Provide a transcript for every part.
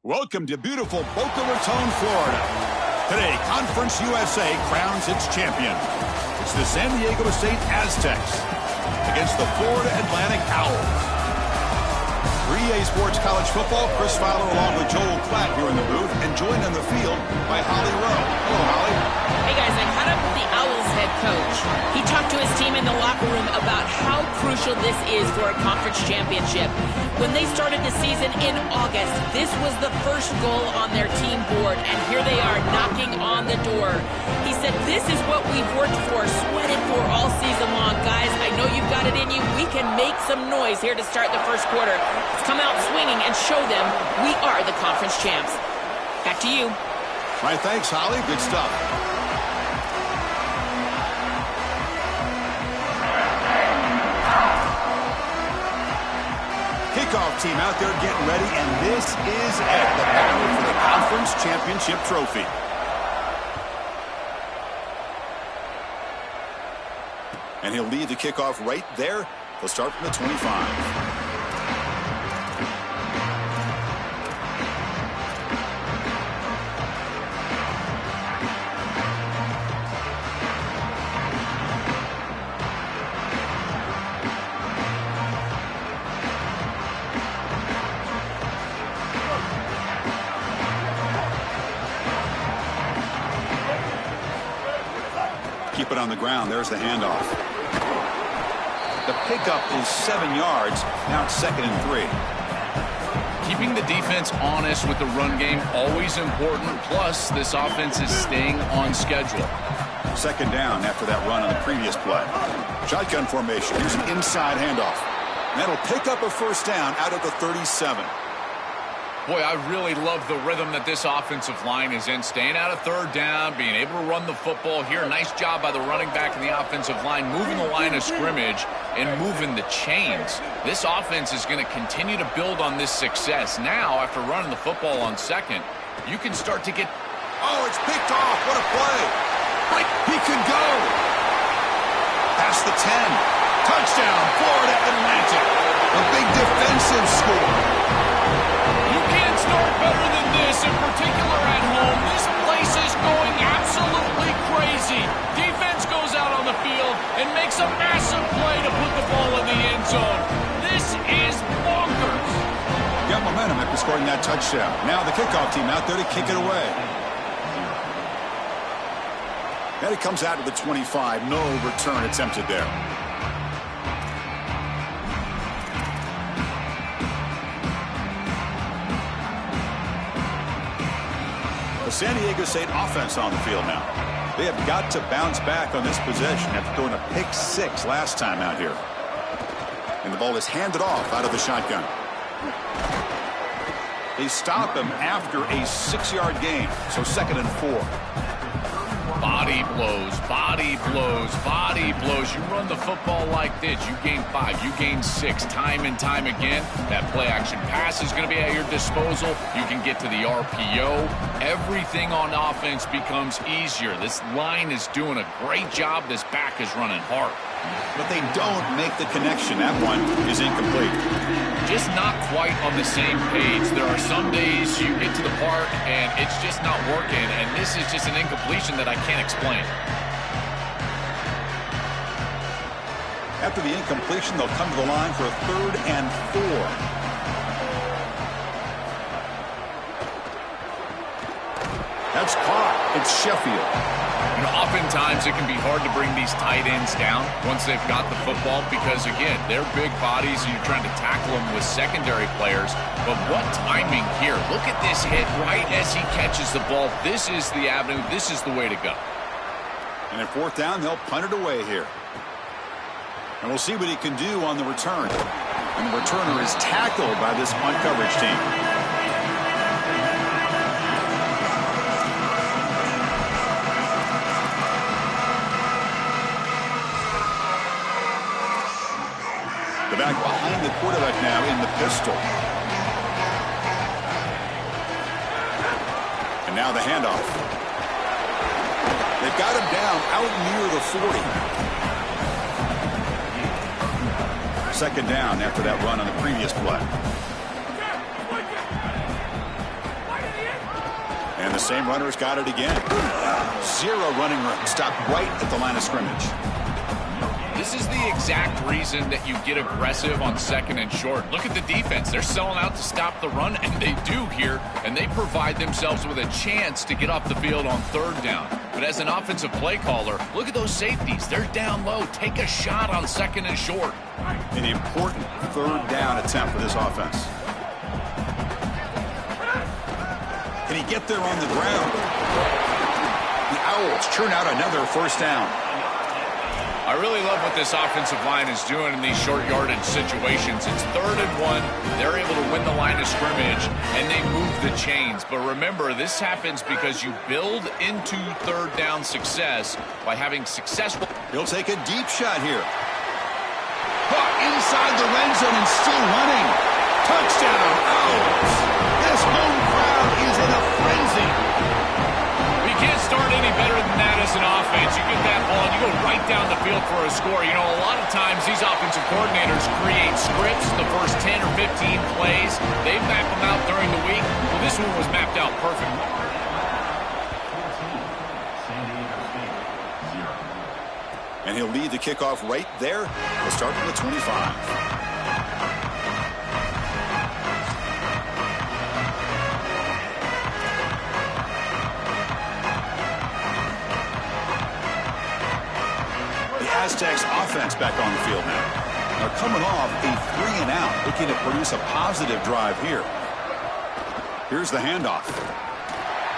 Welcome to beautiful Boca Raton, Florida. Today, Conference USA crowns its champion. It's the San Diego State Aztecs against the Florida Atlantic Owls. For EA Sports College Football, Chris Fowler along with Joel Klatt here in the booth, and joined on the field by Holly Rowe. Hello, Holly. Hey, guys, I caught up with the Owls head coach. He talked to his team in the locker room about how crucial this is for a conference championship. When they started the season in August, this was the first goal on their team board, and here they are knocking on the door. He said, this is what we've worked for, sweated for all season long. Guys, I know you've got it in you. We can make some noise here to start the first quarter. Let's come out swinging and show them we are the conference champs. Back to you. All right, thanks, Holly. Good stuff. Kickoff team out there getting ready, and this is it, the battle for the conference championship trophy. And he'll lead the kickoff right there. They'll start from the 25. Keep it on the ground. There's the handoff. The pickup is 7 yards. Now it's 2nd and 3. Keeping the defense honest with the run game, always important. Plus, this offense is staying on schedule. 2nd down after that run on the previous play. Shotgun formation. Here's an inside handoff. That'll pick up a first down out of the 37. Boy, I really love the rhythm that this offensive line is in. Staying out of 3rd down, being able to run the football here. Nice job by the running back and the offensive line, moving the line of scrimmage and moving the chains. This offense is going to continue to build on this success. Now, after running the football on 2nd, you can start to get... Oh, it's picked off. What a play. He can go. Past the 10. Touchdown, Florida Atlantic. A big defensive score. Start better than this, in particular at home. This place is going absolutely crazy. Defense goes out on the field and makes a massive play to put the ball in the end zone. This is bonkers. Got momentum after scoring that touchdown. Now the kickoff team out there to kick it away. Then it comes out to the 25. No return attempted there. San Diego State offense on the field now. They have got to bounce back on this possession after throwing a pick 6 last time out here. And the ball is handed off out of the shotgun. They stop him after a 6-yard gain, so 2nd and 4. Body blows, body blows, body blows. You run the football like this, you gain 5, you gain 6, time and time again. That play action pass is going to be at your disposal. You can get to the RPO. Everything on offense becomes easier. This line is doing a great job. This back is running hard. But they don't make the connection. That one is incomplete. Just not quite on the same page. There are some days you get to the park and it's just not working, and this is just an incompletion that I can't explain. After the incompletion, they'll come to the line for a 3rd and 4. That's caught. It's Sheffield. You know, oftentimes it can be hard to bring these tight ends down once they've got the football because, again, they're big bodies and you're trying to tackle them with secondary players. But what timing here. Look at this hit right as he catches the ball. This is the avenue. This is the way to go. And at 4th down, they'll punt it away here. And we'll see what he can do on the return. And the returner is tackled by this punt coverage team. The back behind the quarterback now in the pistol. And now the handoff. They've got him down out near the 40. 2nd down after that run on the previous play. And the same runner's got it again. Zero running room. Stopped right at the line of scrimmage. This is the exact reason that you get aggressive on second and short. Look at the defense. They're selling out to stop the run, and they do here, and they provide themselves with a chance to get off the field on third down. But as an offensive play caller, look at those safeties. They're down low. Take a shot on second and short. An important third down attempt for this offense. Can he get there on the ground? The Owls churn out another first down. I really love what this offensive line is doing in these short yardage situations. It's 3rd and 1. They're able to win the line of scrimmage, and they move the chains. But remember, this happens because you build into third down success by having successful. He'll take a deep shot here. Caught inside the red zone and still running. Touchdown, Owls. This home crowd is in a frenzy. You can't start any better than that as an offense. You get that ball, and you go right down the field for a score. You know, a lot of times these offensive coordinators create scripts the first 10 or 15 plays. They map them out during the week. Well, this one was mapped out perfectly. And he'll lead the kickoff right there. We'll start from the 25. Aztecs offense back on the field now. They're coming off a 3-and-out, looking to produce a positive drive here. Here's the handoff.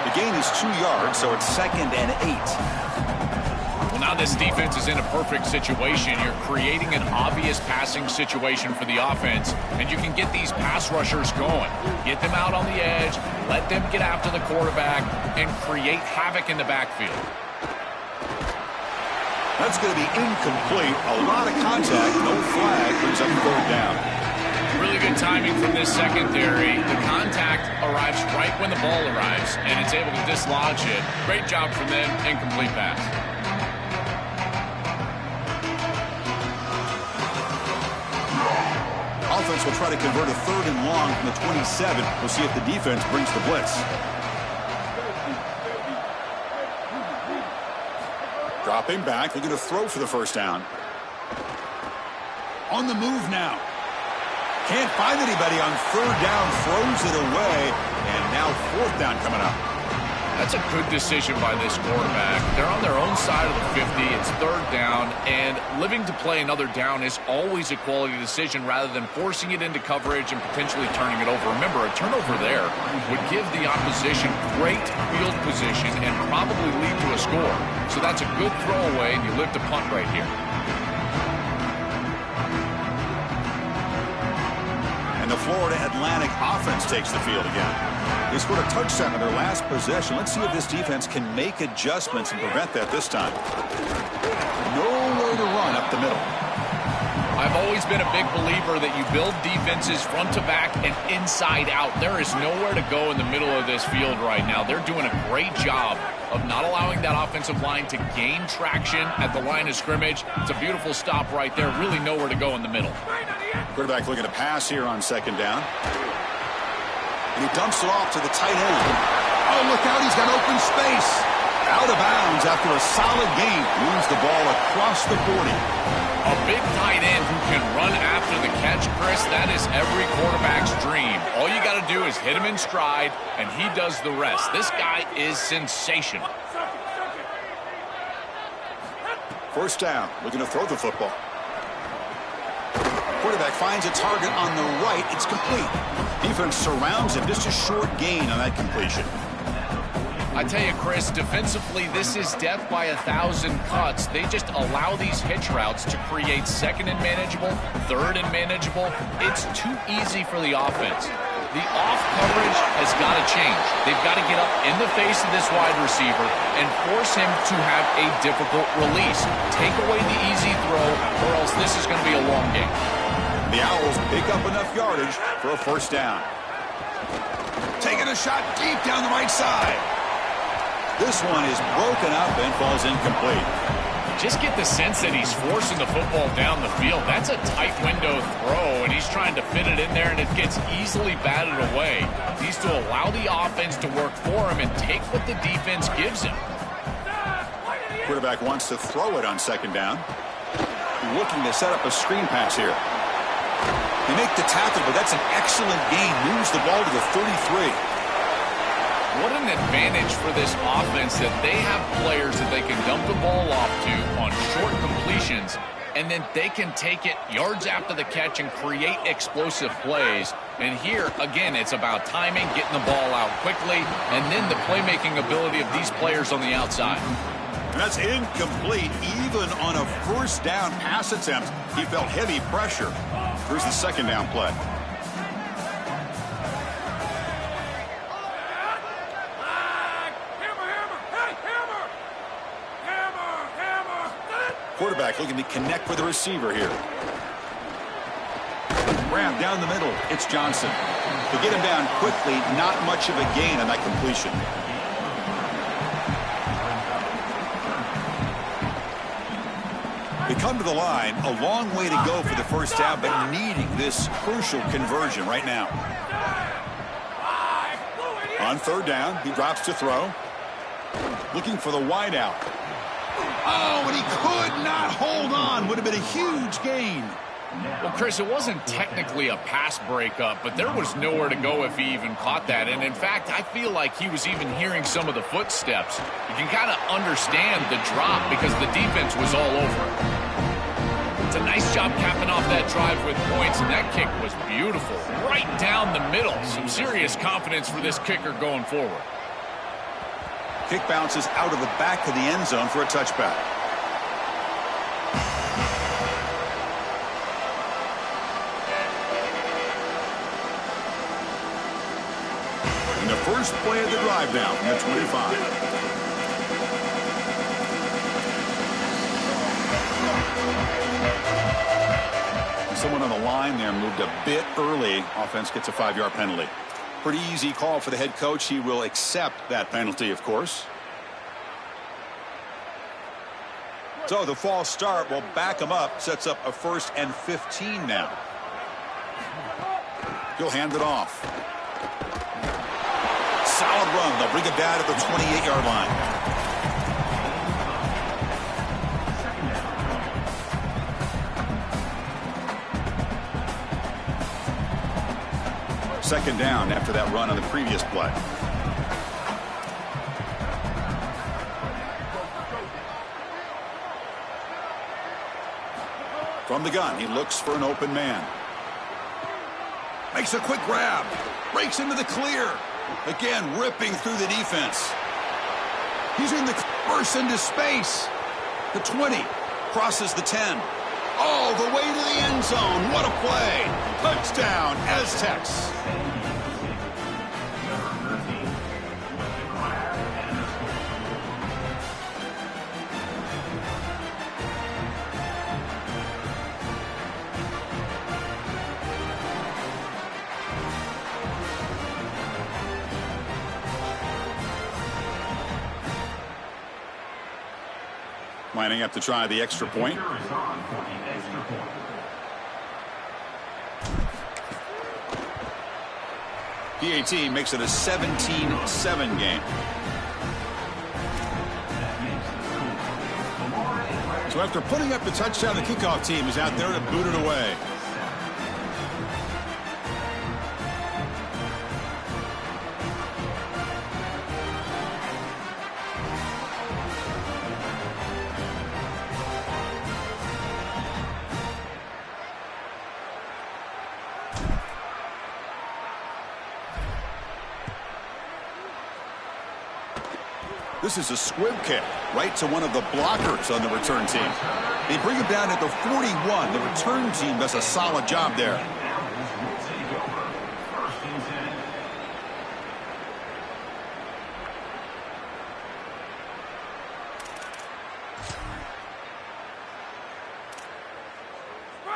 The gain is 2 yards, so it's 2nd and 8. Well, now this defense is in a perfect situation. You're creating an obvious passing situation for the offense, and you can get these pass rushers going. Get them out on the edge, let them get after the quarterback, and create havoc in the backfield. That's going to be incomplete. A lot of contact. No flag. Brings up 3rd down. Really good timing from this secondary. The contact arrives right when the ball arrives, and it's able to dislodge it. Great job from them. Incomplete pass. Offense will try to convert a 3rd and long from the 27. We'll see if the defense brings the blitz. Dropping back, looking to throw for the first down. On the move now. Can't find anybody on 3rd down, throws it away, and now 4th down coming up. That's a good decision by this quarterback. They're on their own side of the 50. It's 3rd down, and living to play another down is always a quality decision rather than forcing it into coverage and potentially turning it over. Remember, a turnover there would give the opposition great field position and probably lead to a score. So that's a good throwaway, and you live to punt right here. And the Florida Atlantic offense takes the field again. They scored a touchdown in their last possession. Let's see if this defense can make adjustments and prevent that this time. Nowhere to run up the middle. I've always been a big believer that you build defenses front to back and inside out. There is nowhere to go in the middle of this field right now. They're doing a great job of not allowing that offensive line to gain traction at the line of scrimmage. It's a beautiful stop right there. Really nowhere to go in the middle. Quarterback looking to pass here on 2nd down. And he dumps it off to the tight end. Oh, look out, he's got open space. Out of bounds after a solid gain. Moves the ball across the 40. A big tight end who can run after the catch, Chris, that is every quarterback's dream. All you got to do is hit him in stride, and he does the rest. This guy is sensational. First down, looking to throw the football. Quarterback finds a target on the right. It's complete. Defense surrounds him. Just a short gain on that completion. I tell you, Chris, defensively, this is death by 1,000 cuts. They just allow these hitch routes to create 2nd and manageable, 3rd and manageable. It's too easy for the offense. The off coverage has got to change. They've got to get up in the face of this wide receiver and force him to have a difficult release. Take away the easy throw, or else this is going to be a long game. The Owls pick up enough yardage for a first down. Taking a shot deep down the right side. This one is broken up and falls incomplete. Just get the sense that he's forcing the football down the field. That's a tight window throw, and he's trying to fit it in there, and it gets easily batted away. These needs to allow the offense to work for him and take what the defense gives him. Quarterback wants to throw it on second down. Looking to set up a screen pass here. They make the tackle, but that's an excellent gain. Moves the ball to the 33. What an advantage for this offense that they have players that they can dump the ball off to on short completions, and then they can take it yards after the catch and create explosive plays. And here, again, it's about timing, getting the ball out quickly, and then the playmaking ability of these players on the outside. And that's incomplete. Even on a first down pass attempt, he felt heavy pressure. Here's the second down play. Quarterback looking to connect with the receiver here. Grab down the middle. It's Johnson. To get him down quickly, not much of a gain on that completion. They come to the line, a long way to go for the first down, but needing this crucial conversion right now. On third down, he drops to throw. Looking for the wide out. Oh, and he could not hold on. Would have been a huge gain. Well, Chris, it wasn't technically a pass breakup, but there was nowhere to go if he even caught that. And in fact, I feel like he was even hearing some of the footsteps. You can kind of understand the drop because the defense was all over it. It's a nice job capping off that drive with points, and that kick was beautiful. Right down the middle. Some serious confidence for this kicker going forward. Kick bounces out of the back of the end zone for a touchback. And the first play of the drive now from the 25. Someone on the line there moved a bit early. Offense gets a 5-yard penalty. Pretty easy call for the head coach. He will accept that penalty, of course. So the false start will back him up. Sets up a 1st and 15 now. He'll hand it off. Solid run. They'll bring it down to the 28-yard line. Second down after that run on the previous play. From the gun, he looks for an open man. Makes a quick grab. Breaks into the clear. Again, ripping through the defense. He's in the burst into space. The 20. Crosses the 10. All the way to the end zone. What a play. Touchdown, Aztecs. Lining up to try the extra point. PAT makes it a 17-7 game. So after putting up the touchdown, the kickoff team is out there to boot it away. This is a squib kick right to one of the blockers on the return team. They bring him down at the 41. The return team does a solid job there.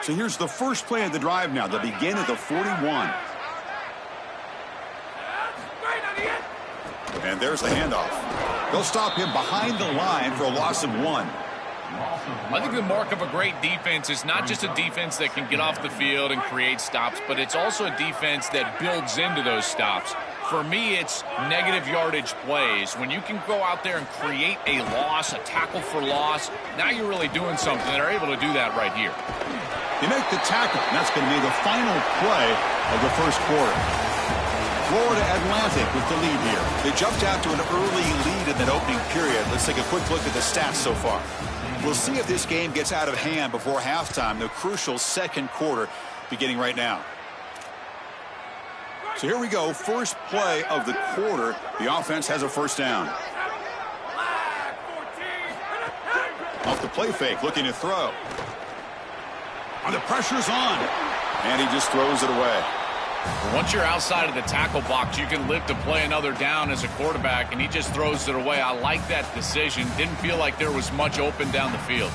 So here's the first play of the drive now. They begin at the 41. And there's the handoff. They'll stop him behind the line for a loss of 1. I think the mark of a great defense is not just a defense that can get off the field and create stops, but it's also a defense that builds into those stops. For me, it's negative yardage plays. When you can go out there and create a loss, a tackle for loss, now you're really doing something. They're able to do that right here. They make the tackle, and that's going to be the final play of the first quarter. Florida Atlantic with the lead here. They jumped out to an early lead in that opening period. Let's take a quick look at the stats so far. We'll see if this game gets out of hand before halftime, the crucial second quarter beginning right now. So here we go, first play of the quarter. The offense has a first down. Off the play fake, looking to throw. And the pressure's on. And he just throws it away. Once you're outside of the tackle box, you can live to play another down as a quarterback, and he just throws it away. I like that decision. Didn't feel like there was much open down the field.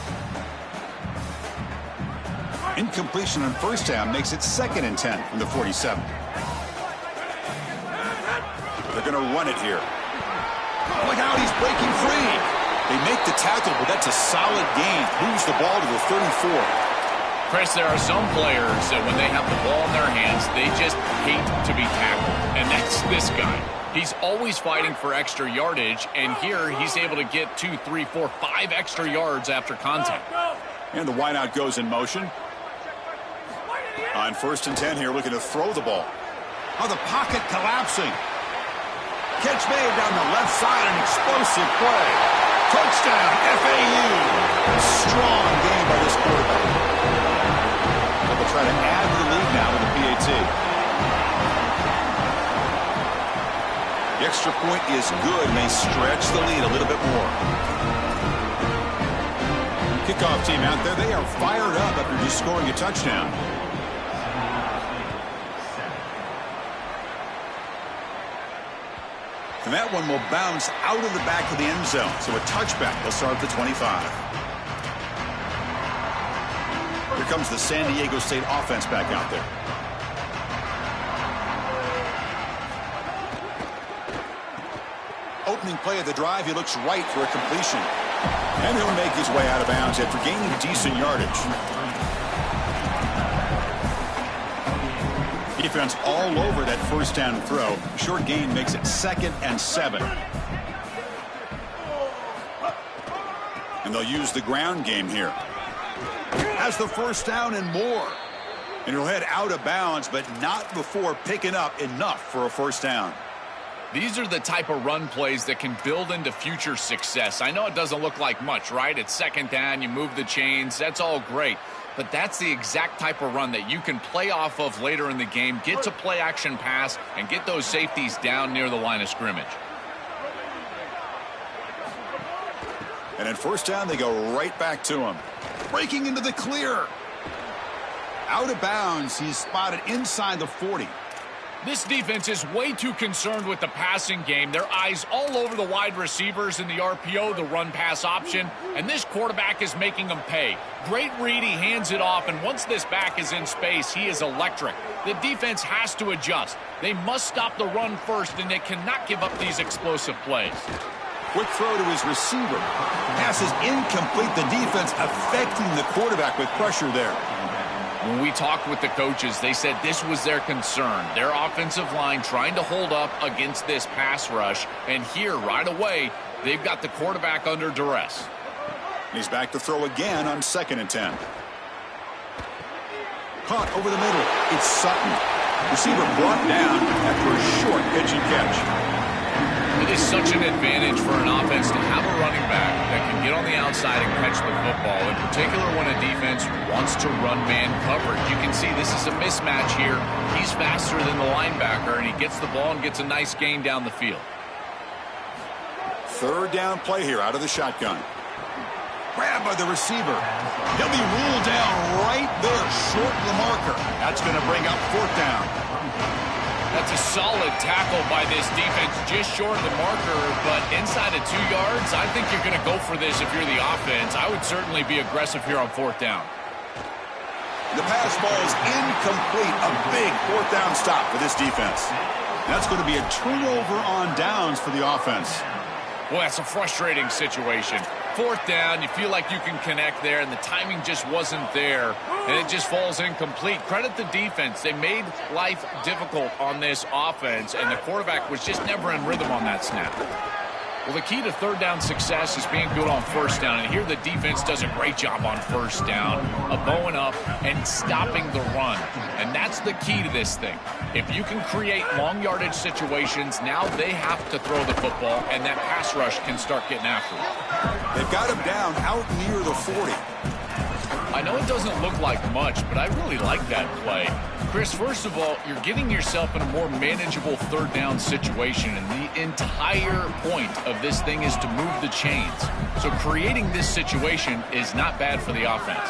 Incompletion on first down makes it 2nd and 10 from the 47. They're going to run it here. Look out, he's breaking free. They make the tackle, but that's a solid gain. Moves the ball to the 34. Chris, there are some players that when they have the ball in their hands, they just hate to be tackled. And that's this guy. He's always fighting for extra yardage, and here he's able to get 2, 3, 4, 5 extra yards after contact. And the wideout goes in motion. On 1st and 10 here, looking to throw the ball. Oh, the pocket collapsing. Catch made down the left side, an explosive play. Touchdown, FAU. Strong game by this quarterback. They'll try to add to the lead now with the PAT. The extra point is good, and they stretch the lead a little bit more. Kickoff team out there, they are fired up after just scoring a touchdown. And that one will bounce out of the back of the end zone. So a touchback. They'll start at the 25. Here comes the San Diego State offense back out there. Opening play of the drive, he looks right for a completion. And he'll make his way out of bounds after gaining decent yardage. Defense all over that first down throw. Short gain makes it 2nd and 7. And they'll use the ground game here. Has the first down and more. And he'll head out of bounds, but not before picking up enough for a first down. These are the type of run plays that can build into future success. I know it doesn't look like much, right? It's 2nd down, you move the chains, that's all great. But that's the exact type of run that you can play off of later in the game, get to play action pass, and get those safeties down near the line of scrimmage. And at first down, they go right back to him. Breaking into the clear. Out of bounds, he's spotted inside the 40. This defense is way too concerned with the passing game. Their eyes all over the wide receivers in the RPO, the run-pass option, and this quarterback is making them pay. Great read, he hands it off, and once this back is in space, he is electric. The defense has to adjust. They must stop the run first, and they cannot give up these explosive plays. Quick throw to his receiver. Pass is incomplete. The defense affecting the quarterback with pressure there. When we talked with the coaches, they said this was their concern. Their offensive line trying to hold up against this pass rush. And here, right away, they've got the quarterback under duress. He's back to throw again on 2nd and 10. Caught over the middle. It's Sutton. Receiver brought down after a short pitch and catch. It is such an advantage for an offense to have a running back that can get on the outside and catch the football, in particular when a defense wants to run man coverage. You can see this is a mismatch here. He's faster than the linebacker, and he gets the ball and gets a nice gain down the field. 3rd down play here out of the shotgun. Grabbed by the receiver. He'll be ruled down right there, short of the marker. That's going to bring up 4th down. That's a solid tackle by this defense, just short of the marker, but inside of 2 yards, I think you're going to go for this if you're the offense. I would certainly be aggressive here on 4th down. The pass ball is incomplete. A big 4th down stop for this defense. That's going to be a turnover on downs for the offense. Well, that's a frustrating situation. 4th down, you feel like you can connect there, and the timing just wasn't there, and it just falls incomplete. Credit the defense. They made life difficult on this offense, and the quarterback was just never in rhythm on that snap. Well, the key to 3rd down success is being good on 1st down, and here the defense does a great job on 1st down of bowing up and stopping the run, and that's the key to this thing. If you can create long yardage situations, now they have to throw the football, and that pass rush can start getting after it. They've got him down out near the 40. I know it doesn't look like much, but I really like that play. Chris, first of all, you're getting yourself in a more manageable 3rd down situation, and the entire point of this thing is to move the chains. So creating this situation is not bad for the offense.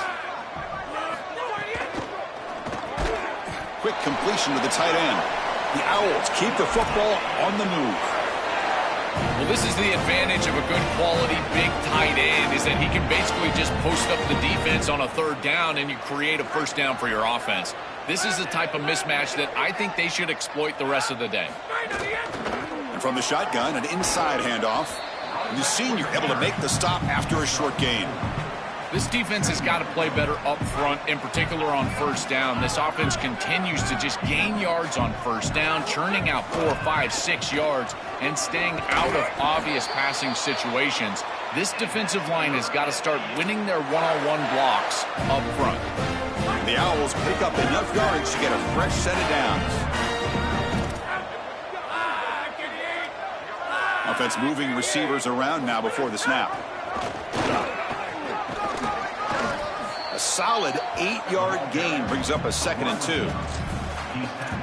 Quick completion to the tight end. The Owls keep the football on the move. Well, this is the advantage of a good quality big tight end, is that he can basically just post up the defense on a 3rd down and you create a 1st down for your offense. This is the type of mismatch that I think they should exploit the rest of the day. And from the shotgun, an inside handoff. And the senior able to make the stop after a short gain. This defense has got to play better up front, in particular on 1st down. This offense continues to just gain yards on 1st down, churning out 4, 5, 6 yards, and staying out of obvious passing situations. This defensive line has got to start winning their one-on-one blocks up front. The Owls pick up enough yards to get a fresh set of downs. Offense moving receivers around now before the snap. A solid 8-yard gain brings up a 2nd and 2.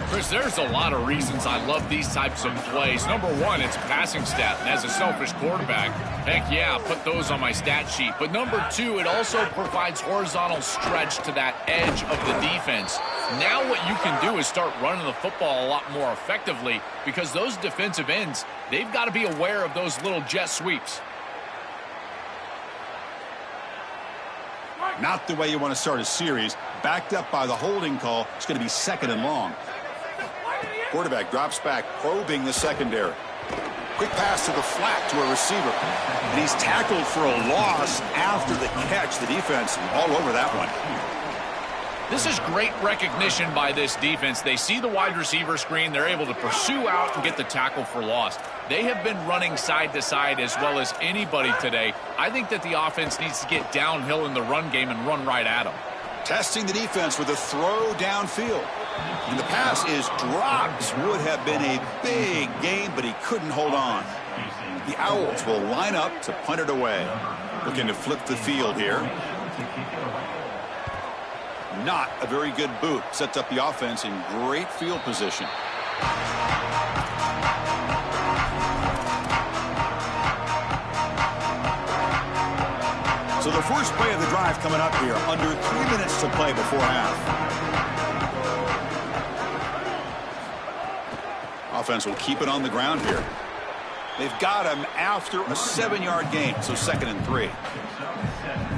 Chris, there's a lot of reasons I love these types of plays. Number one, it's a passing stat. And as a selfish quarterback, heck yeah, put those on my stat sheet. But number two, it also provides horizontal stretch to that edge of the defense. Now what you can do is start running the football a lot more effectively, because those defensive ends, they've got to be aware of those little jet sweeps. Not the way you want to start a series. Backed up by the holding call. It's going to be 2nd and long. Quarterback drops back, probing the secondary. Quick pass to the flat to a receiver. And he's tackled for a loss after the catch. The defense all over that one. This is great recognition by this defense. They see the wide receiver screen. They're able to pursue out and get the tackle for loss. They have been running side to side as well as anybody today. I think that the offense needs to get downhill in the run game and run right at them. Testing the defense with a throw downfield. And the pass is dropped. Would have been a big game, but he couldn't hold on. The Owls will line up to punt it away. Looking to flip the field here. Not a very good boot. Sets up the offense in great field position. So the first play of the drive coming up here. Under 3 minutes to play before half. Offense will keep it on the ground here. They've got him after a 7-yard gain, so 2nd and 3.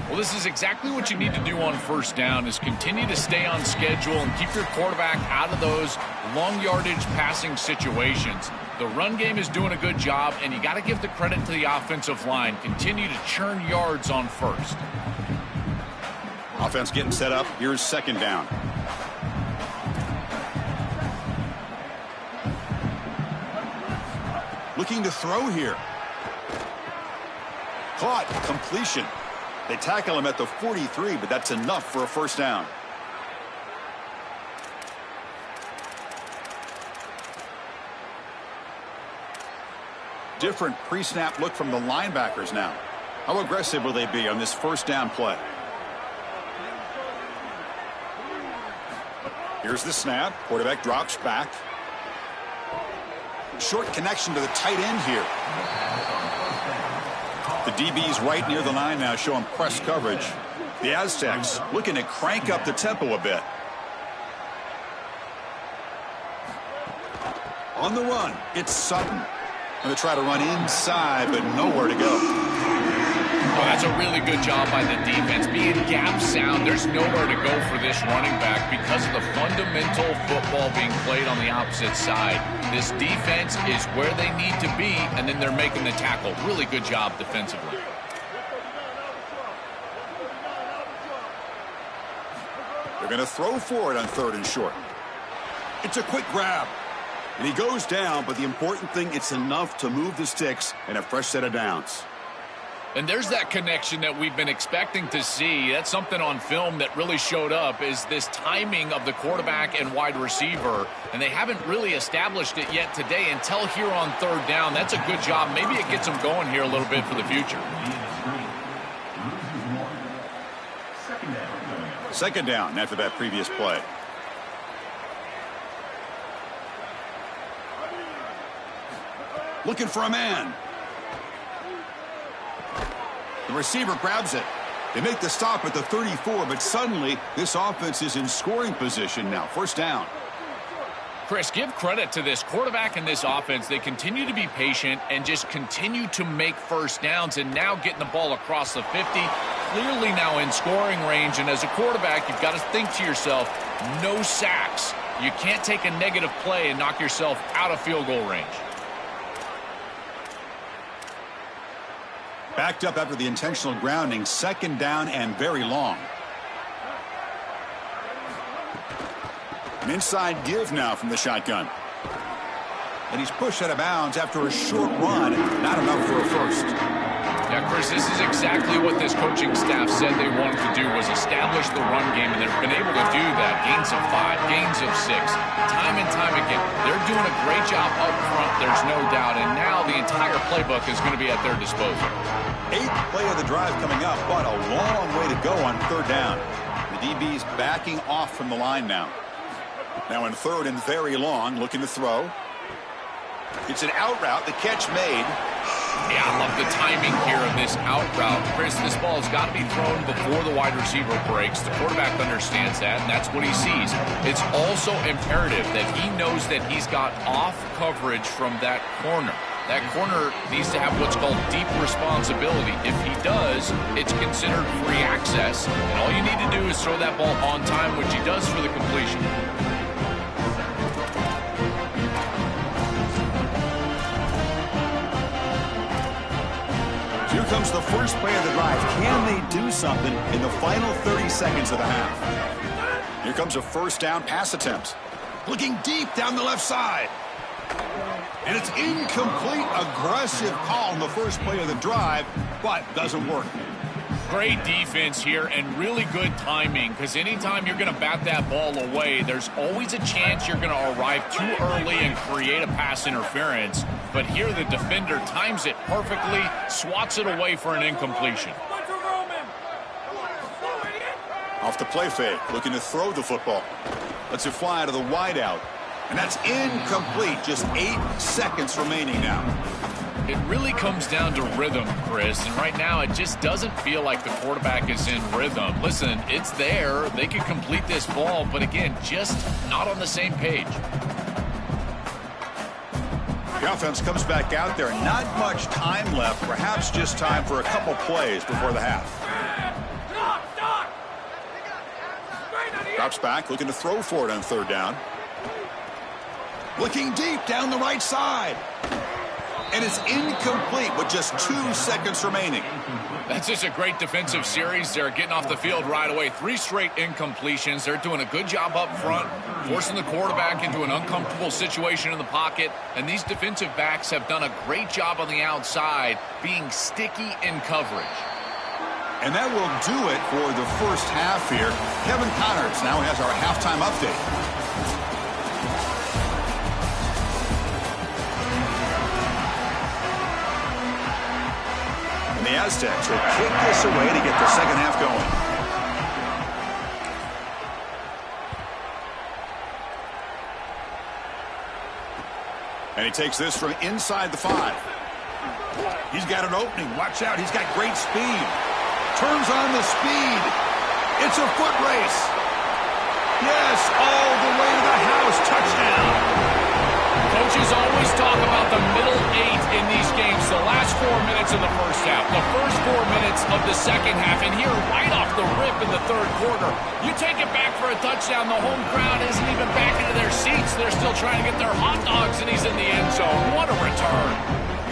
Well, this is exactly what you need to do on 1st down, is continue to stay on schedule and keep your quarterback out of those long yardage passing situations. The run game is doing a good job, and you got to give the credit to the offensive line. Continue to churn yards on 1st. Offense getting set up. Here's 2nd down. Looking to throw here. Caught. Completion. They tackle him at the 43, but that's enough for a 1st down. Different pre-snap look from the linebackers now. How aggressive will they be on this 1st down play? Here's the snap. Quarterback drops back. Short connection to the tight end here. The DB's right near the line now, showing press coverage. The Aztecs looking to crank up the tempo a bit. On the run, it's Sutton. Going to try to run inside, but nowhere to go. Oh, that's a really good job by the defense. Being gap sound, there's nowhere to go for this running back because of the fundamental football being played on the opposite side. This defense is where they need to be, and then they're making the tackle. Really good job defensively. They're going to throw for it on 3rd and short. It's a quick grab. And he goes down, but the important thing, it's enough to move the sticks and a fresh set of downs. And there's that connection that we've been expecting to see. That's something on film that really showed up, is this timing of the quarterback and wide receiver. And they haven't really established it yet today until here on 3rd down. That's a good job. Maybe it gets them going here a little bit for the future. 2nd down after that previous play. Looking for a man. The receiver grabs it. They make the stop at the 34, but suddenly this offense is in scoring position now. 1st down. Chris, give credit to this quarterback and this offense. They continue to be patient and just continue to make 1st downs, and now getting the ball across the 50, clearly now in scoring range. And as a quarterback, you've got to think to yourself, no sacks. You can't take a negative play and knock yourself out of field goal range. Backed up after the intentional grounding. 2nd down and very long. An inside give now from the shotgun. And he's pushed out of bounds after a short run. Not enough for a 1st. Yeah, Chris, this is exactly what this coaching staff said they wanted to do, was establish the run game, and they've been able to do that. Gains of 5, gains of 6, time and time again. They're doing a great job up front, there's no doubt, and now the entire playbook is going to be at their disposal. 8th play of the drive coming up, but a long way to go on 3rd down. The DB's backing off from the line now. Now in 3rd and very long, looking to throw. It's an out route, the catch made. Yeah, I love the timing here of this out route. Chris, this ball has got to be thrown before the wide receiver breaks. The quarterback understands that, and that's what he sees. It's also imperative that he knows that he's got off coverage from that corner. That corner needs to have what's called deep responsibility. If he does, it's considered free access. And all you need to do is throw that ball on time, which he does for the completion. Here comes the first play of the drive. Can they do something in the final 30 seconds of the half? Here comes a 1st down pass attempt. Looking deep down the left side. And it's incomplete. Aggressive call in the first play of the drive, but doesn't work. Great defense here and really good timing, because anytime you're going to bat that ball away, there's always a chance you're going to arrive too early and create a pass interference. But here the defender times it perfectly, swats it away for an incompletion. Off the play fake, looking to throw the football. Lets it fly to the wideout. And that's incomplete. Just 8 seconds remaining now. It really comes down to rhythm, Chris, and right now it just doesn't feel like the quarterback is in rhythm. Listen, it's there. They could complete this ball, but again, just not on the same page. The offense comes back out there. Not much time left. Perhaps just time for a couple plays before the half. Drops back, looking to throw for it on 3rd down. Looking deep down the right side. And it's incomplete with just 2 seconds remaining. That's just a great defensive series. They're getting off the field right away. 3 straight incompletions. They're doing a good job up front, forcing the quarterback into an uncomfortable situation in the pocket. And these defensive backs have done a great job on the outside, being sticky in coverage. And that will do it for the first half here. Kevin Connors now has our halftime update. The Aztecs will kick this away to get the second half going. And he takes this from inside the 5. He's got an opening. Watch out. He's got great speed. Turns on the speed. It's a foot race. Yes, all the way to the house. Touchdown. Coaches always talk about the middle 8 in these games, the last 4 minutes of the first half, the first 4 minutes of the second half, and here right off the rip in the 3rd quarter, you take it back for a touchdown. The home crowd isn't even back into their seats. They're still trying to get their hot dogs, and he's in the end zone. What a return.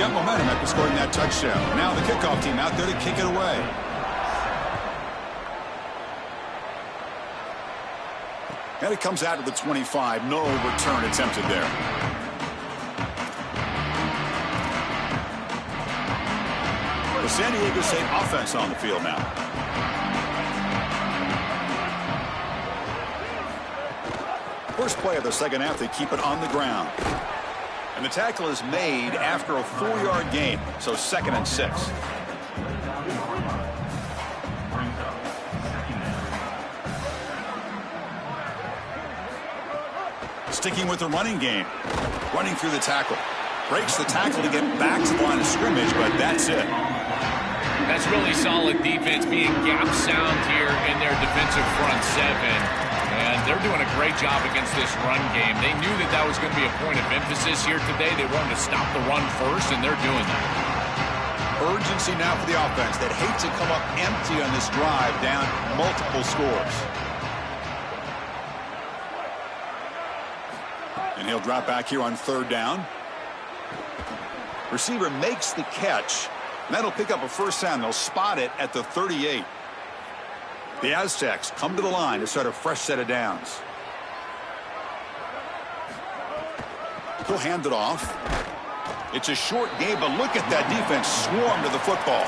Got momentum after scoring that touchdown. Now the kickoff team out there to kick it away. And it comes out to the 25. No return attempted there. The San Diego State offense on the field now. First play of the second half, they keep it on the ground. And the tackle is made after a 4-yard gain, so 2nd and 6. Sticking with the running game. Running through the tackle. Breaks the tackle to get back to the line of scrimmage, but that's it. That's really solid defense, being gap sound here in their defensive front seven. And they're doing a great job against this run game. They knew that that was going to be a point of emphasis here today. They wanted to stop the run first, and they're doing that. Urgency now for the offense that hate to come up empty on this drive, down multiple scores. And he'll drop back here on 3rd down. Receiver makes the catch. And that'll pick up a first down. They'll spot it at the 38. The Aztecs come to the line to start a fresh set of downs. He'll hand it off. It's a short game, but look at that defense swarm to the football.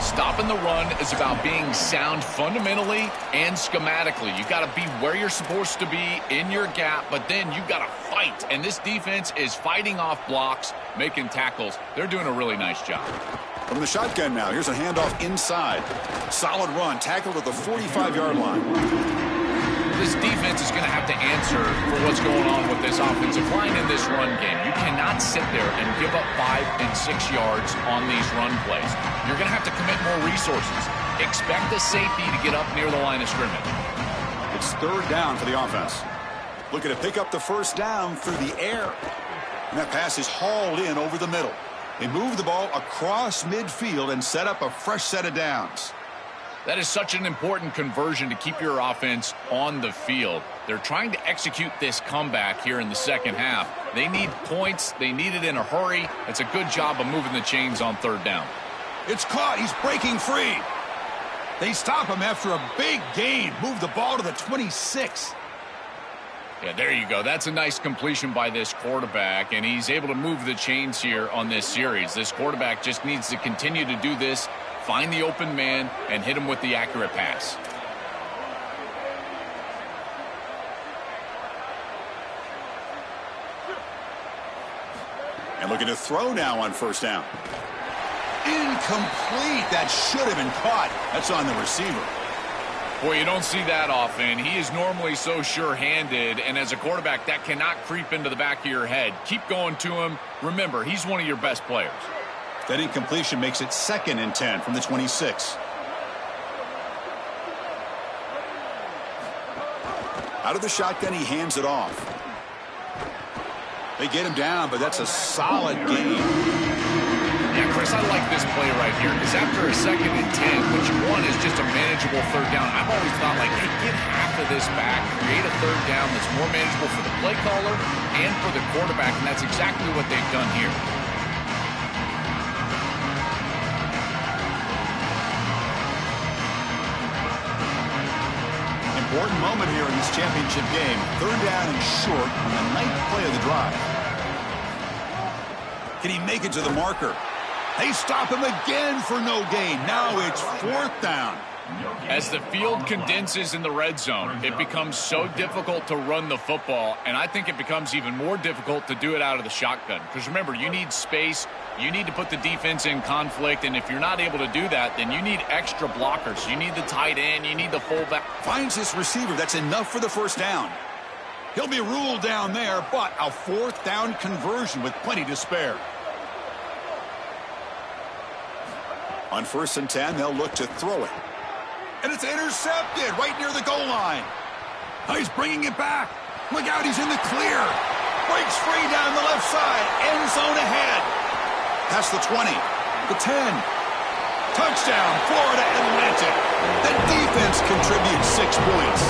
Stopping the run is about being sound fundamentally and schematically. You got to be where you're supposed to be in your gap, but then you got to fight. And this defense is fighting off blocks, making tackles. They're doing a really nice job. From the shotgun now, here's a handoff inside. Solid run, tackled at the 45-yard line. This defense is going to have to answer for what's going on with this offensive line in this run game. You cannot sit there and give up 5 and 6 yards on these run plays. You're going to have to commit more resources. Expect the safety to get up near the line of scrimmage. It's 3rd down for the offense. Looking to pick up the first down through the air. And that pass is hauled in over the middle. They move the ball across midfield and set up a fresh set of downs. That is such an important conversion to keep your offense on the field. They're trying to execute this comeback here in the second half. They need points. They need it in a hurry. It's a good job of moving the chains on 3rd down. It's caught. He's breaking free. They stop him after a big gain. Move the ball to the 26. Yeah, there you go. That's a nice completion by this quarterback, and he's able to move the chains here on this series. This quarterback just needs to continue to do this, find the open man, and hit him with the accurate pass. And looking to throw now on 1st down. Incomplete. That should have been caught. That's on the receiver. Boy, you don't see that often. He is normally so sure-handed, and as a quarterback, that cannot creep into the back of your head. Keep going to him. Remember, he's one of your best players. That incompletion makes it 2nd and 10 from the 26. Out of the shotgun, he hands it off. They get him down, but that's a solid gain. Yeah, Chris, I like this play right here because after a 2nd and 10, what you want is just a manageable 3rd down. I've always thought, like, hey, get half of this back, create a 3rd down that's more manageable for the play caller and for the quarterback, and that's exactly what they've done here. Important moment here in this championship game. 3rd down and short on the 9th play of the drive. Can he make it to the marker? They stop him again for no gain. Now it's 4th down. As the field condenses in the red zone, it becomes so difficult to run the football, and I think it becomes even more difficult to do it out of the shotgun. Because remember, you need space, you need to put the defense in conflict, and if you're not able to do that, then you need extra blockers. You need the tight end, you need the fullback. Finds this receiver. That's enough for the first down. He'll be ruled down there, but a 4th down conversion with plenty to spare. On 1st and 10, they'll look to throw it. And it's intercepted right near the goal line. Now he's bringing it back. Look out, he's in the clear. Breaks free down the left side. End zone ahead. Past the 20, the 10. Touchdown, Florida Atlantic. The defense contributes 6 points.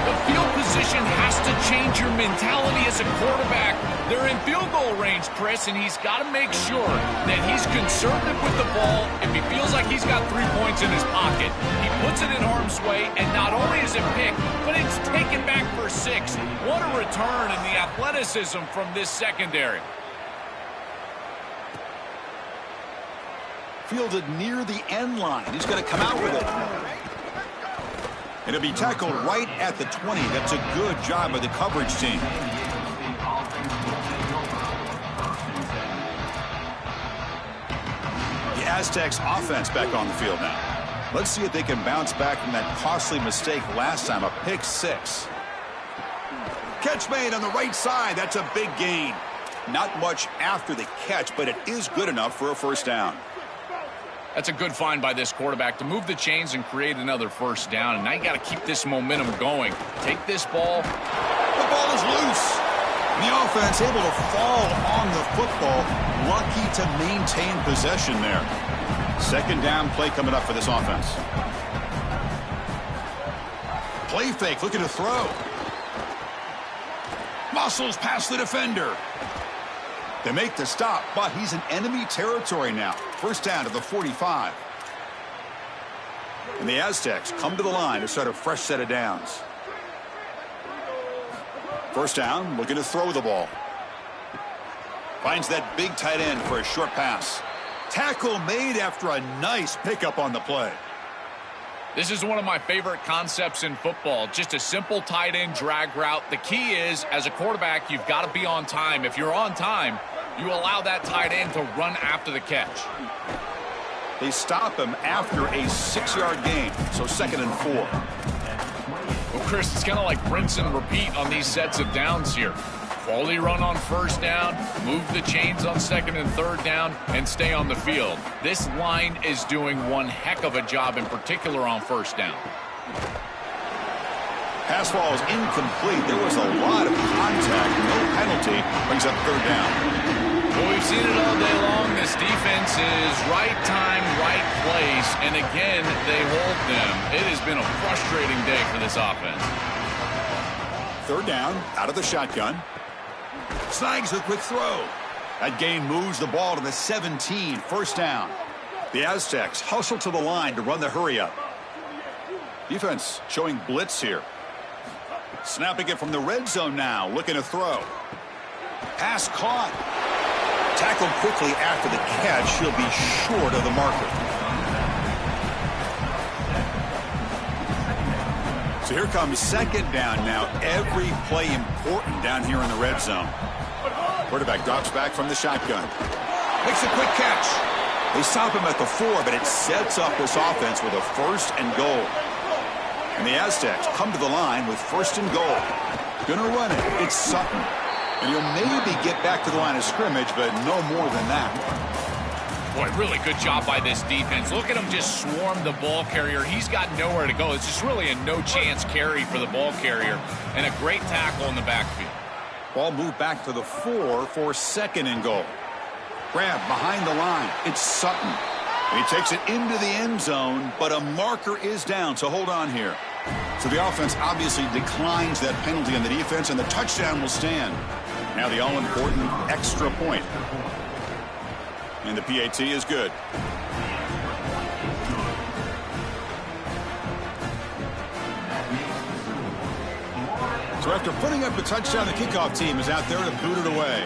The field position position has to change your mentality as a quarterback. They're in field goal range, Chris, and he's got to make sure that he's conservative with the ball. If he feels like he's got 3 points in his pocket, he puts it in harm's way, and not only is it picked, but it's taken back for 6. What a return in the athleticism from this secondary. Fielded near the end line. He's going to come out with it. And it'll be tackled right at the 20. That's a good job by the coverage team. The Aztecs offense back on the field now. Let's see if they can bounce back from that costly mistake last time, a pick 6. Catch made on the right side. That's a big gain. Not much after the catch, but it is good enough for a first down. That's a good find by this quarterback to move the chains and create another first down. And now you got to keep this momentum going. Take this ball. The ball is loose. The offense able to fall on the football. Lucky to maintain possession there. Second down play coming up for this offense. Play fake, looking to throw. Muscles past the defender. They make the stop, but he's in enemy territory now. First down to the 45. And the Aztecs come to the line to start a fresh set of downs. First down, looking to throw the ball. Finds that big tight end for a short pass. Tackle made after a nice pickup on the play. This is one of my favorite concepts in football. Just a simple tight end drag route. The key is, as a quarterback, you've got to be on time. If you're on time, you allow that tight end to run after the catch. They stop him after a 6-yard gain, so 2nd and 4. Well, Chris, it's kind of like rinse and repeat on these sets of downs here. Quality run on first down, move the chains on 2nd and 3rd down, and stay on the field. This line is doing one heck of a job, in particular on first down. Pass ball is incomplete. There was a lot of contact. No penalty. Brings up 3rd down. Well, we've seen it all day long. This defense is right time, right place, and again, they hold them. It has been a frustrating day for this offense. 3rd down, out of the shotgun. Snags a quick throw. That gain moves the ball to the 17. First down. The Aztecs hustle to the line to run the hurry up. Defense showing blitz here. Snapping it from the red zone now. Looking to throw. Pass caught. Tackled quickly after the catch. He'll be short of the marker. So here comes 2nd down now. Every play important down here in the red zone. Quarterback drops back from the shotgun. Makes a quick catch. They stop him at the 4, but it sets up this offense with a 1st and goal. And the Aztecs come to the line with 1st and goal. Gonna run it. It's Sutton. And he'll maybe get back to the line of scrimmage, but no more than that. Boy, really good job by this defense. Look at him just swarm the ball carrier. He's got nowhere to go. It's just really a no-chance carry for the ball carrier. And a great tackle in the backfield. Ball moved back to the 4 for 2nd and goal. Grab behind the line. It's Sutton. He takes it into the end zone, but a marker is down, so hold on here. So the offense obviously declines that penalty on the defense, and the touchdown will stand. Now the all-important extra point. And the PAT is good. So after putting up a touchdown, the kickoff team is out there to boot it away.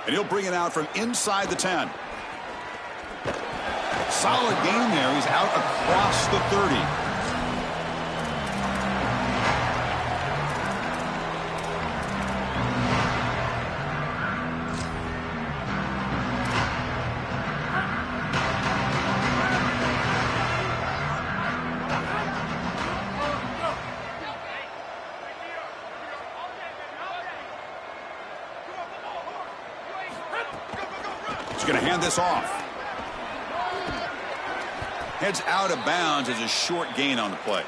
And he'll bring it out from inside the 10. Solid gain there. He's out across the 30. He's going to hand this off. Heads out of bounds as a short gain on the play.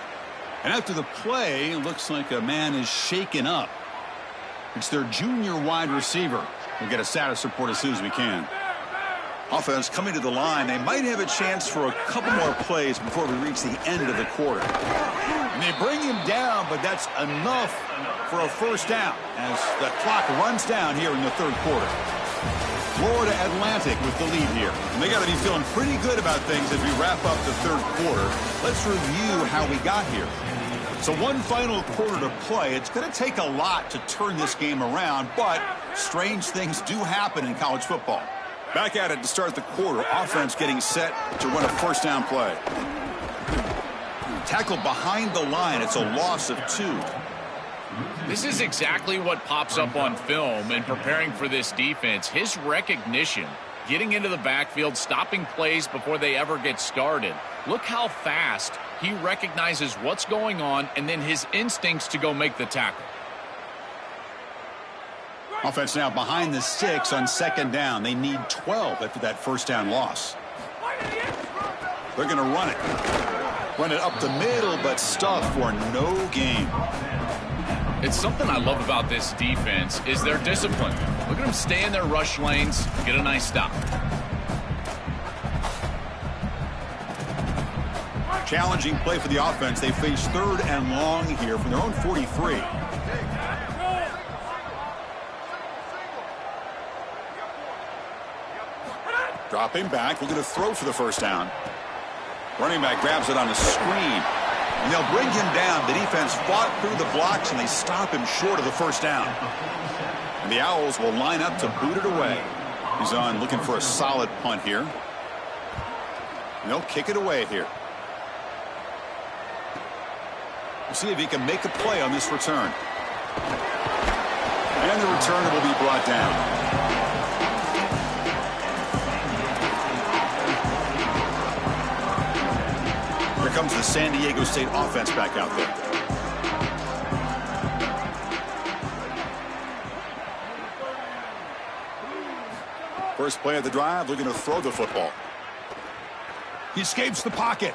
And after the play, it looks like a man is shaken up. It's their junior wide receiver. We'll get a status report as soon as we can. Offense coming to the line. They might have a chance for a couple more plays before we reach the end of the quarter. And they bring him down, but that's enough for a first down as the clock runs down here in the third quarter. Florida Atlantic with the lead here. And they got to be feeling pretty good about things as we wrap up the third quarter. Let's review how we got here. So one final quarter to play. It's going to take a lot to turn this game around, but strange things do happen in college football. Back at it to start the quarter. Offense getting set to run a first down play. Tackle behind the line. It's a loss of 2. This is exactly what pops up on film in preparing for this defense. His recognition, getting into the backfield, stopping plays before they ever get started. Look how fast he recognizes what's going on and then his instincts to go make the tackle. Offense now behind the 6 on second down. They need 12 after that first down loss. They're going to run it. Run it up the middle, but stuff for no gain. It's something I love about this defense is their discipline. Look at them stay in their rush lanes, get a nice stop. Challenging play for the offense. They face 3rd and long here from their own 43. Dropping back, looking to throw for the first down. Running back grabs it on a screen. And they'll bring him down. The defense fought through the blocks, and they stop him short of the first down. And the Owls will line up to boot it away. He's on looking for a solid punt here. And they'll kick it away here. We'll see if he can make a play on this return. And the return will be brought down. Here comes the San Diego State offense back out there. First play of the drive, looking to throw the football. He escapes the pocket.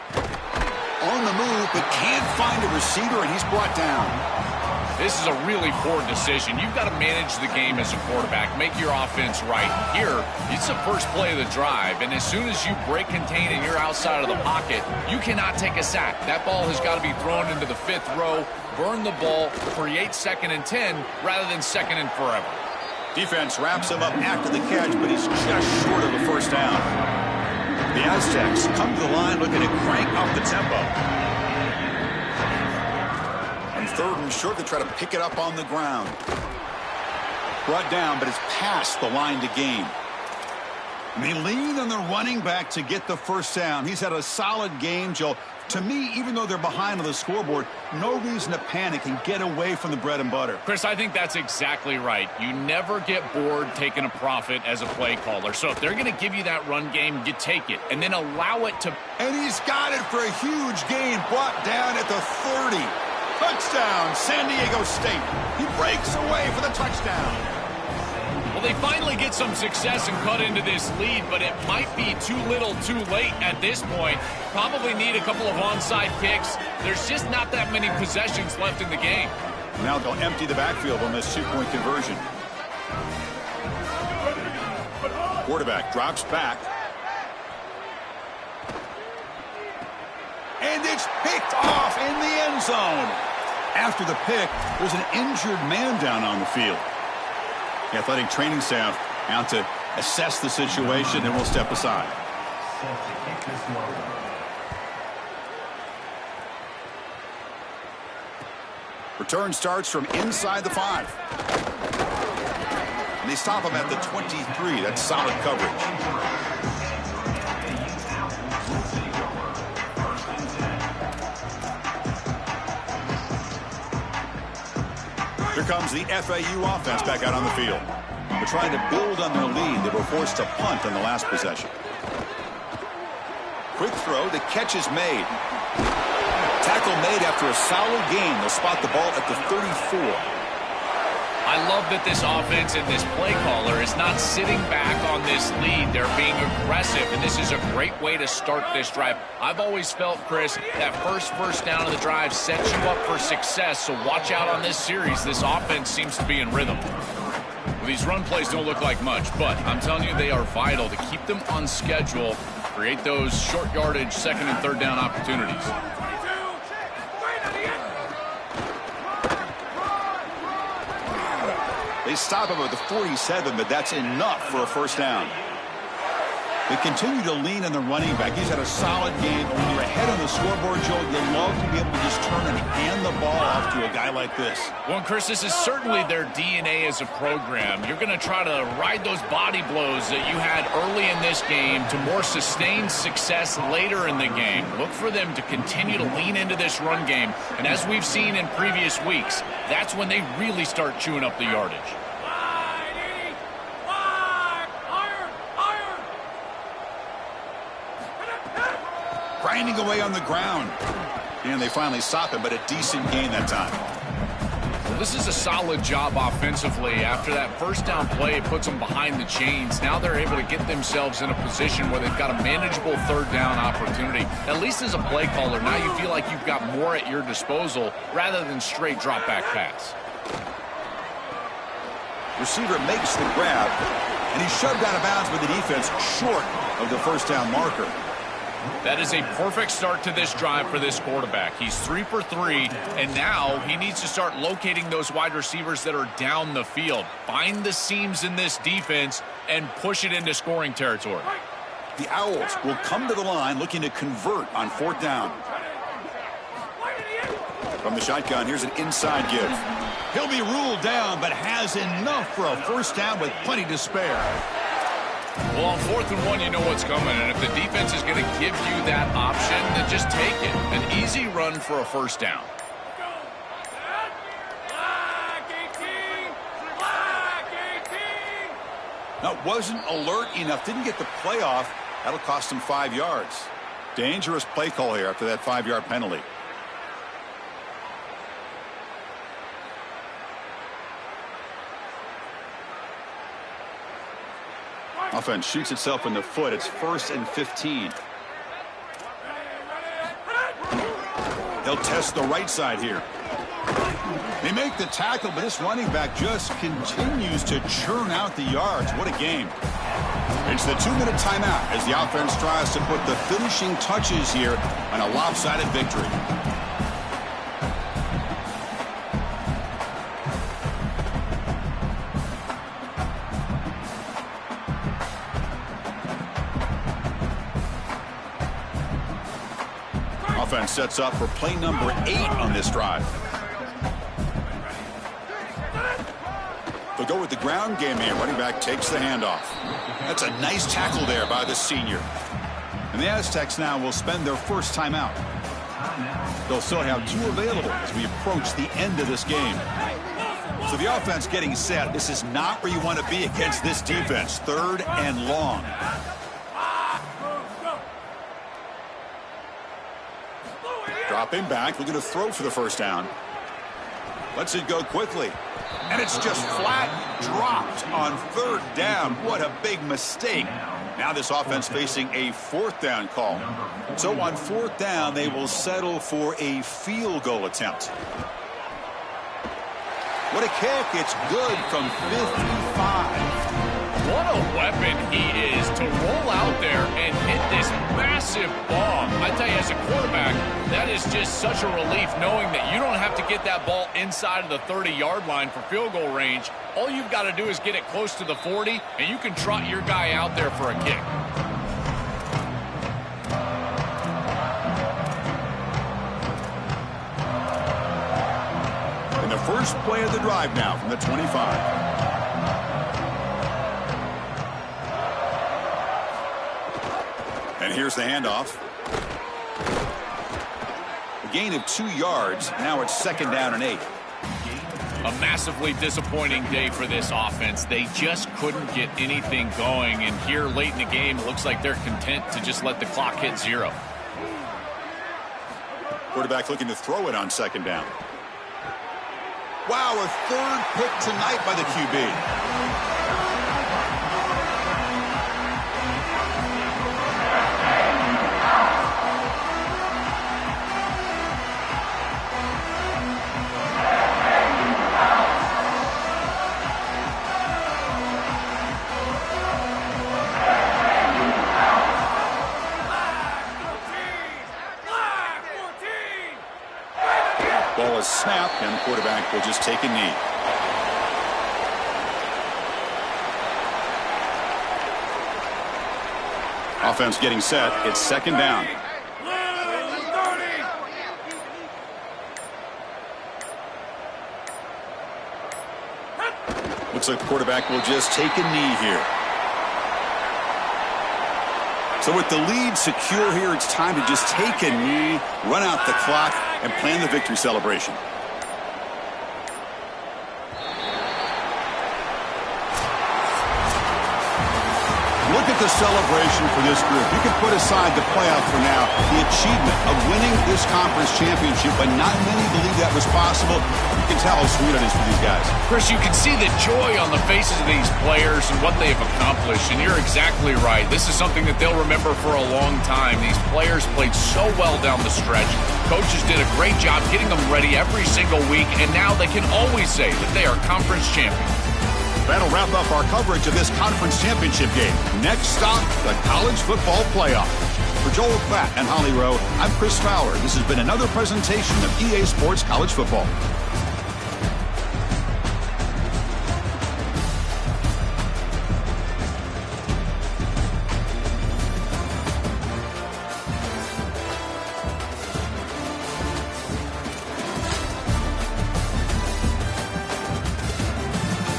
On the move, but can't find a receiver, and he's brought down. This is a really poor decision. You've got to manage the game as a quarterback, make your offense right. Here, it's the first play of the drive, and as soon as you break contain and you're outside of the pocket, you cannot take a sack. That ball has got to be thrown into the 5th row, burn the ball, create 2nd and 10 rather than 2nd and forever. Defense wraps him up after the catch, but he's just short of the first down. The Aztecs come to the line looking to crank up the tempo. On 3rd and short, they try to pick it up on the ground. Brought down, but it's past the line to gain. And they lean on the running back to get the first down. He's had a solid game, Joe. To me, even though they're behind on the scoreboard, no reason to panic and get away from the bread and butter. Chris, I think that's exactly right. You never get bored taking a profit as a play caller. So if they're going to give you that run game, you take it and then allow it to. And he's got it for a huge gain, brought down at the 30. Touchdown, San Diego State. He breaks away for the touchdown. Well, they finally get some success and cut into this lead, but it might be too little too late at this point. Probably need a couple of onside kicks. There's just not that many possessions left in the game. Now they'll empty the backfield on this 2-point conversion. Quarterback drops back. And it's picked off in the end zone. After the pick, there's an injured man down on the field. The athletic training staff out to assess the situation, and we'll step aside. Return starts from inside the 5. And they stop him at the 23. That's solid coverage. Here comes the FAU offense back out on the field. They're trying to build on their lead. They were forced to punt on the last possession. Quick throw. The catch is made. Tackle made after a solid gain. They'll spot the ball at the 34. I love that this offense and this play caller is not sitting back on this lead. They're being aggressive, and this is a great way to start this drive. I've always felt, Chris, that first down of the drive sets you up for success, so watch out on this series. This offense seems to be in rhythm. These run plays don't look like much, but I'm telling you, they are vital to keep them on schedule, create those short yardage second and third down opportunities. They stop him at the 47, but that's enough for a first down. They continue to lean on the running back. He's had a solid game. When you're ahead on the scoreboard, Joe, you love to be able to just turn and hand the ball off to a guy like this. Well, Chris, this is certainly their DNA as a program. You're going to try to ride those body blows that you had early in this game to more sustained success later in the game. Look for them to continue to lean into this run game. And as we've seen in previous weeks, that's when they really start chewing up the yardage. Grinding away on the ground. And they finally stop him, but a decent gain that time. Well, this is a solid job offensively. After that first down play, it puts them behind the chains. Now they're able to get themselves in a position where they've got a manageable third down opportunity. At least as a play caller, now you feel like you've got more at your disposal rather than straight drop back pass. Receiver makes the grab, and he's shoved out of bounds with the defense short of the first down marker. That is a perfect start to this drive for this quarterback. He's 3 for 3, and now he needs to start locating those wide receivers that are down the field. Find the seams in this defense and push it into scoring territory. The Owls will come to the line looking to convert on fourth down. From the shotgun, here's an inside give. He'll be ruled down, but has enough for a first down with plenty to spare. Well, on 4th and 1, you know what's coming, and if the defense is going to give you that option, then just take it. An easy run for a first down. Now, wasn't alert enough, didn't get the play off. That'll cost him 5 yards. Dangerous play call here after that 5-yard penalty. Offense shoots itself in the foot. It's 1st and 15. They'll test the right side here. They make the tackle, but this running back just continues to churn out the yards. What a game. It's the 2-minute timeout as the offense tries to put the finishing touches here on a lopsided victory. Offense sets up for play number 8 on this drive. They'll go with the ground game here. Running back takes the handoff. That's a nice tackle there by the senior. And the Aztecs now will spend their first timeout. They'll still have 2 available as we approach the end of this game. So the offense getting set. This is not where you want to be against this defense. 3rd and long. Dropping back, looking to throw for the first down. Lets it go quickly. And it's just flat dropped on 3rd down. What a big mistake. Now this offense facing a 4th down call. So on 4th down, they will settle for a field goal attempt. What a kick. It's good from 55. What a weapon he is to roll out there and hit this massive bomb. I tell you, as a quarterback, that is just such a relief knowing that you don't have to get that ball inside of the 30-yard line for field goal range. All you've got to do is get it close to the 40, and you can trot your guy out there for a kick. And the first play of the drive now from the 25. And here's the handoff. A gain of 2 yards. Now it's 2nd down and 8. A massively disappointing day for this offense. They just couldn't get anything going. And here late in the game, it looks like they're content to just let the clock hit 0. Quarterback looking to throw it on 2nd down. Wow, a 3rd pick tonight by the QB. Ball is snapped, and the quarterback will just take a knee. Offense getting set. It's second down. Looks like the quarterback will just take a knee here. So with the lead secure here, it's time to just take a knee, run out the clock, and plan the victory celebration. Look at the celebration for this group. You can put aside the playoff for now, the achievement of winning this conference championship, but not many believe that was possible. You can tell how sweet it is for these guys. Chris, you can see the joy on the faces of these players and what they have accomplished, and you're exactly right. This is something that they'll remember for a long time. These players played so well down the stretch. Coaches did a great job getting them ready every single week, and now they can always say that they are conference champions. That'll wrap up our coverage of this conference championship game. Next stop, the college football playoff. For Joel Klatt and Holly Rowe, I'm Chris Fowler. This has been another presentation of EA Sports College Football.